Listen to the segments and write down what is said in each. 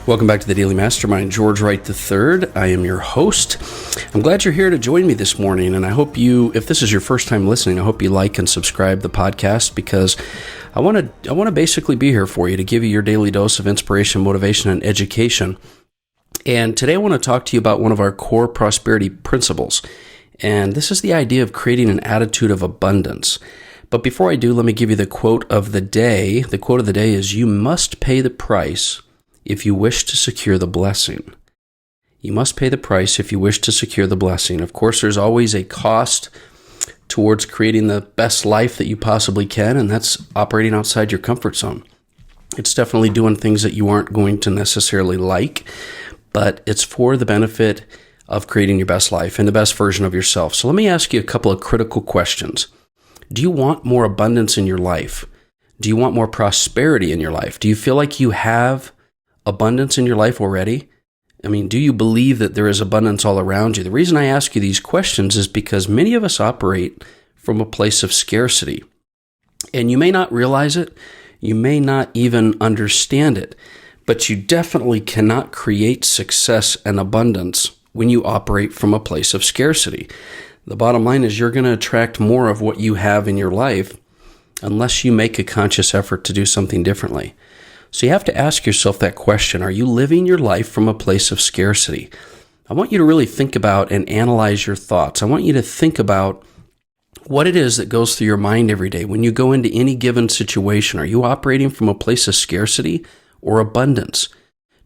Welcome back to the Daily Mastermind. George Wright III. I am your host. I'm glad you're here to join me this morning, and I hope you, if this is your first time listening, I hope you like and subscribe the podcast because I want to basically be here for you to give you your daily dose of inspiration, motivation, and education. And today I want to talk to you about one of our core prosperity principles, and this is the idea of creating an attitude of abundance. But before I do, let me give you the quote of the day. The quote of the day is, "You must pay the price if you wish to secure the blessing." You must pay the price if you wish to secure the blessing. Of course, there's always a cost towards creating the best life that you possibly can, and that's operating outside your comfort zone. It's definitely doing things that you aren't going to necessarily like, but it's for the benefit of creating your best life and the best version of yourself. So let me ask you a couple of critical questions. Do you want more abundance in your life? Do you want more prosperity in your life? Do you feel like you have abundance in your life already? I mean, do you believe that there is abundance all around you? The reason I ask you these questions is because many of us operate from a place of scarcity. And you may not realize it, you may not even understand it, but you definitely cannot create success and abundance when you operate from a place of scarcity. The bottom line is you're going to attract more of what you have in your life unless you make a conscious effort to do something differently. So you have to ask yourself that question. Are you living your life from a place of scarcity? I want you to really think about and analyze your thoughts. I want you to think about what it is that goes through your mind every day. When you go into any given situation, are you operating from a place of scarcity or abundance?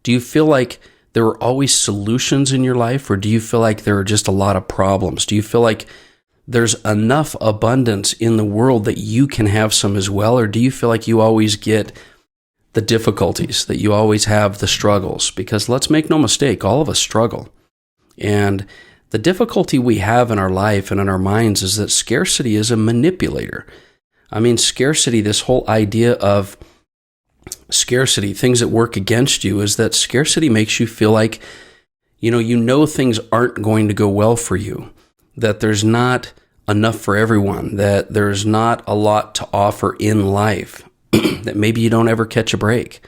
Do you feel like there are always solutions in your life, or do you feel like there are just a lot of problems? Do you feel like there's enough abundance in the world that you can have some as well, or do you feel like you always get the difficulties, that you always have the struggles? Because let's make no mistake, all of us struggle. And the difficulty we have in our life and in our minds is that scarcity is a manipulator. I mean, scarcity, this whole idea of scarcity, things that work against you, is that scarcity makes you feel like, you know things aren't going to go well for you, that there's not enough for everyone, that there's not a lot to offer in life, that maybe you don't ever catch a break,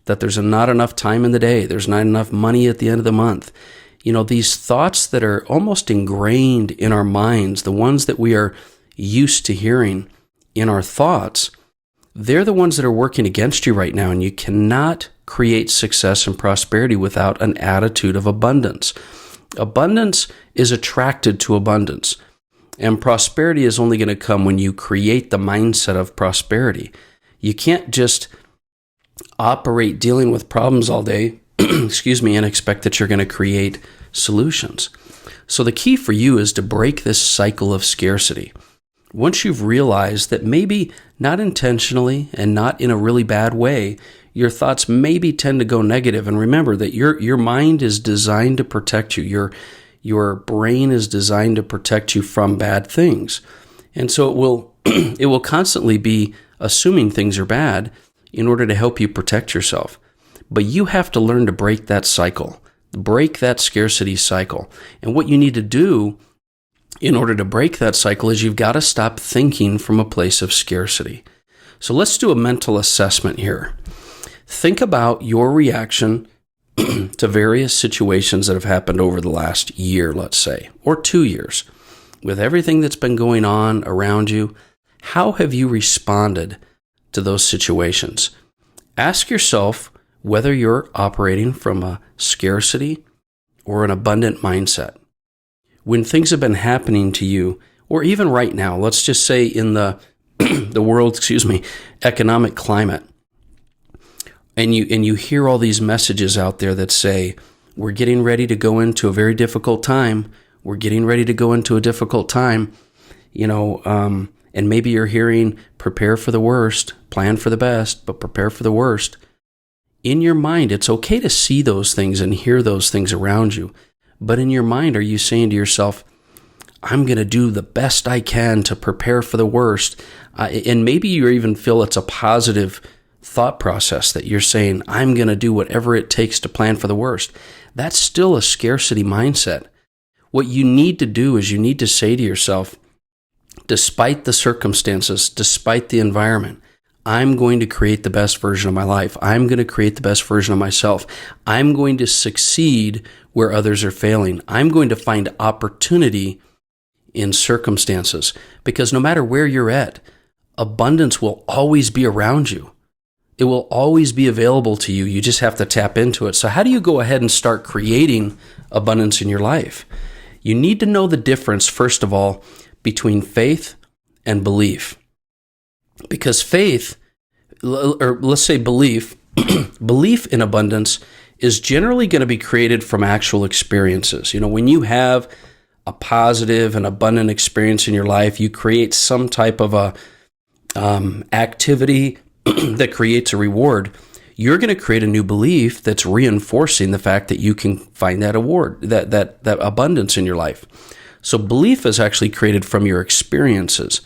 that there's not enough time in the day, there's not enough money at the end of the month. These thoughts that are almost ingrained in our minds, the ones that we are used to hearing in our thoughts, they're the ones that are working against you right now, and you cannot create success and prosperity without an attitude of abundance. Abundance is attracted to abundance, and prosperity is only going to come when you create the mindset of prosperity. You can't just operate dealing with problems all day, and expect that you're going to create solutions. So the key for you is to break this cycle of scarcity. Once you've realized that maybe not intentionally and not in a really bad way, your thoughts maybe tend to go negative. And remember that your mind is designed to protect you. Your brain is designed to protect you from bad things. And so it will constantly be assuming things are bad in order to help you protect yourself. But you have to learn to break that cycle, break that scarcity cycle. And what you need to do in order to break that cycle is you've got to stop thinking from a place of scarcity. So let's do a mental assessment here. Think about your reaction to various situations that have happened over the last year, let's say, or 2 years. With everything that's been going on around you, how have you responded to those situations? Ask yourself whether you're operating from a scarcity or an abundant mindset. When things have been happening to you, or even right now, let's just say in the world, economic climate, and you hear all these messages out there that say, we're getting ready to go into a very difficult time. We're getting ready to go into a difficult time, and maybe you're hearing, prepare for the worst, plan for the best, but prepare for the worst. In your mind, it's okay to see those things and hear those things around you. But in your mind, are you saying to yourself, I'm going to do the best I can to prepare for the worst? And maybe you even feel it's a positive thought process that you're saying, I'm going to do whatever it takes to plan for the worst. That's still a scarcity mindset. What you need to do is you need to say to yourself, despite the circumstances, despite the environment, I'm going to create the best version of my life. I'm going to create the best version of myself. I'm going to succeed where others are failing. I'm going to find opportunity in circumstances, because no matter where you're at, abundance will always be around you. It will always be available to you. You just have to tap into it. So how do you go ahead and start creating abundance in your life? You need to know the difference, first of all, between faith and belief. Because faith, or let's say belief, belief in abundance is generally going to be created from actual experiences. When you have a positive and abundant experience in your life, you create some type of a activity that creates a reward. You're going to create a new belief that's reinforcing the fact that you can find that that abundance in your life. So belief is actually created from your experiences.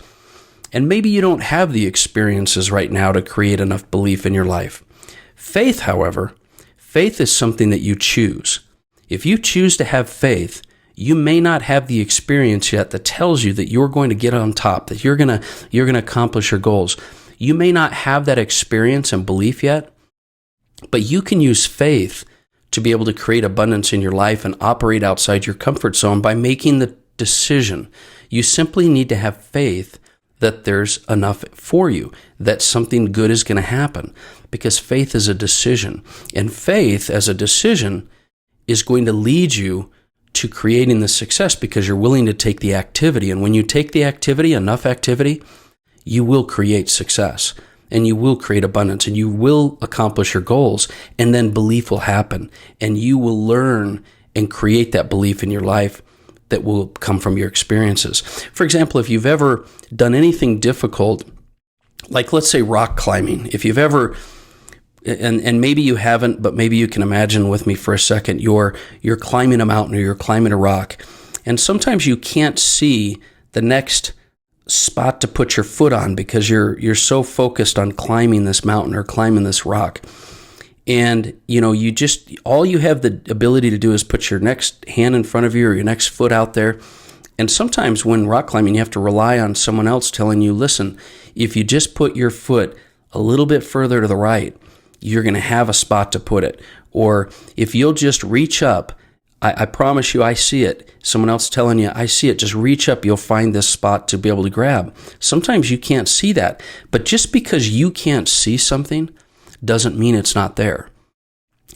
And maybe you don't have the experiences right now to create enough belief in your life. Faith, however, faith is something that you choose. If you choose to have faith, you may not have the experience yet that tells you that you're going to get on top, that you're going to accomplish your goals. You may not have that experience and belief yet, but you can use faith to be able to create abundance in your life and operate outside your comfort zone by making the decision. You simply need to have faith that there's enough for you, that something good is going to happen, because faith is a decision. And faith as a decision is going to lead you to creating the success, because you're willing to take the activity. And when you take the activity, enough activity, you will create success, and you will create abundance, and you will accomplish your goals. And then belief will happen, and you will learn and create that belief in your life that will come from your experiences. For example, if you've ever done anything difficult, like let's say rock climbing, if you've ever, and maybe you haven't, but maybe you can imagine with me for a second, you're climbing a mountain or you're climbing a rock, and sometimes you can't see the next spot to put your foot on because you're so focused on climbing this mountain or climbing this rock. And, all you have the ability to do is put your next hand in front of you or your next foot out there. And sometimes when rock climbing, you have to rely on someone else telling you, listen, if you just put your foot a little bit further to the right, you're going to have a spot to put it. Or if you'll just reach up, I promise you, I see it. Someone else telling you, I see it. Just reach up, you'll find this spot to be able to grab. Sometimes you can't see that. But just because you can't see something doesn't mean it's not there.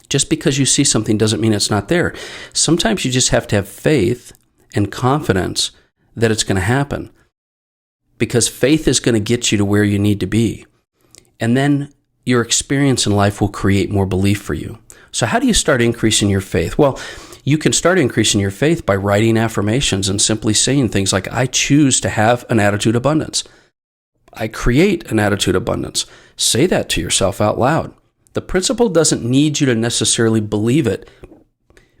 Just because you see something doesn't mean it's not there. Sometimes you just have to have faith and confidence that it's going to happen, because faith is going to get you to where you need to be. And then your experience in life will create more belief for you. So how do you start increasing your faith? Well, you can start increasing your faith by writing affirmations and simply saying things like, I choose to have an attitude of abundance. I create an attitude of abundance. Say that to yourself out loud. The principle doesn't need you to necessarily believe it,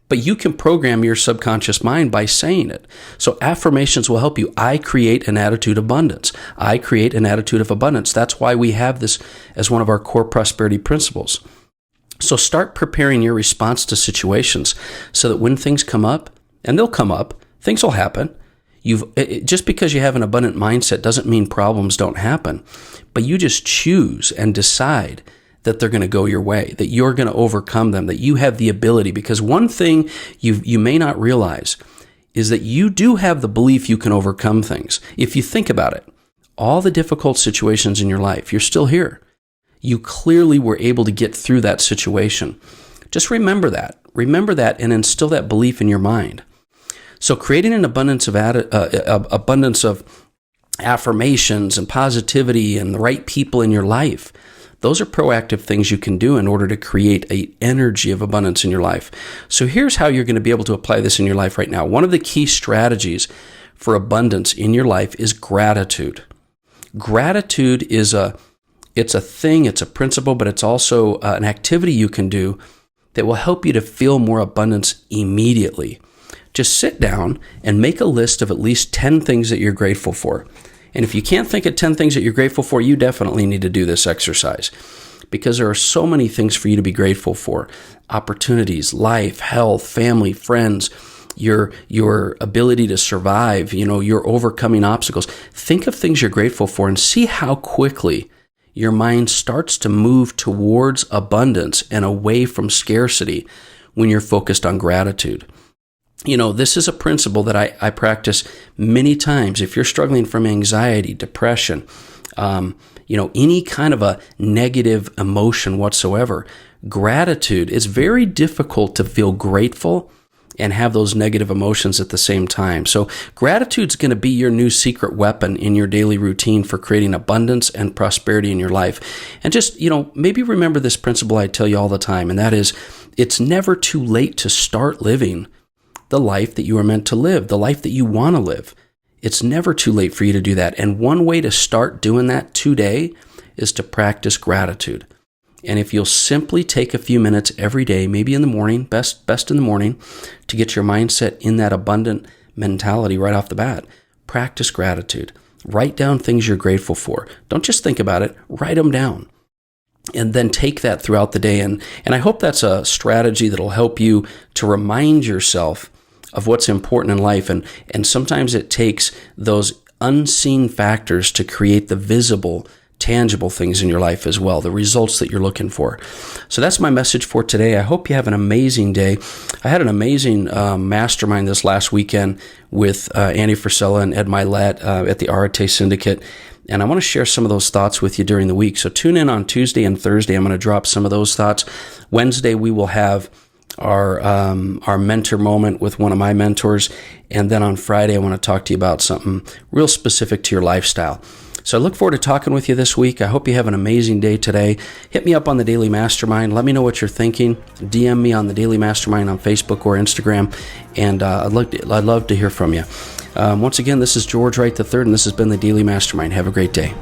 but you can program your subconscious mind by saying it. So affirmations will help you. I create an attitude of abundance. I create an attitude of abundance. That's why we have this as one of our core prosperity principles. So start preparing your response to situations so that when things come up, and they'll come up, things will happen. Just because you have an abundant mindset doesn't mean problems don't happen, but you just choose and decide that they're going to go your way, that you're going to overcome them, that you have the ability. Because one thing you may not realize is that you do have the belief you can overcome things. If you think about it, all the difficult situations in your life, you're still here. You clearly were able to get through that situation. Just remember that. Remember that and instill that belief in your mind. So creating an abundance of affirmations and positivity and the right people in your life, those are proactive things you can do in order to create an energy of abundance in your life. So here's how you're going to be able to apply this in your life right now. One of the key strategies for abundance in your life is gratitude. Gratitude is it's a thing, it's a principle, but it's also an activity you can do that will help you to feel more abundance immediately. Just sit down and make a list of at least 10 things that you're grateful for. And if you can't think of 10 things that you're grateful for, you definitely need to do this exercise, because there are so many things for you to be grateful for. Opportunities, life, health, family, friends, your ability to survive, your overcoming obstacles. Think of things you're grateful for and see how quickly your mind starts to move towards abundance and away from scarcity when you're focused on gratitude. This is a principle that I practice many times. If you're struggling from anxiety, depression, any kind of a negative emotion whatsoever, gratitude, it's very difficult to feel grateful and have those negative emotions at the same time. So gratitude's going to be your new secret weapon in your daily routine for creating abundance and prosperity in your life. And just, maybe remember this principle I tell you all the time, and that is, it's never too late to start living the life that you are meant to live, the life that you want to live. It's never too late for you to do that. And one way to start doing that today is to practice gratitude. And if you'll simply take a few minutes every day, maybe in the morning, best in the morning, to get your mindset in that abundant mentality right off the bat, practice gratitude. Write down things you're grateful for. Don't just think about it, write them down. And then take that throughout the day. And I hope that's a strategy that'll help you to remind yourself of what's important in life. And sometimes it takes those unseen factors to create the visible, tangible things in your life as well, the results that you're looking for. So that's my message for today. I hope you have an amazing day. I had an amazing mastermind this last weekend with Andy Frisella and Ed Milet at the Arate Syndicate. And I want to share some of those thoughts with you during the week. So tune in on Tuesday and Thursday. I'm going to drop some of those thoughts. Wednesday, we will have our mentor moment with one of my mentors. And then on Friday, I want to talk to you about something real specific to your lifestyle. So I look forward to talking with you this week. I hope you have an amazing day today. Hit me up on the Daily Mastermind. Let me know what you're thinking. DM me on the Daily Mastermind on Facebook or Instagram. And I'd love to hear from you. Once again, this is George Wright III, and this has been the Daily Mastermind. Have a great day.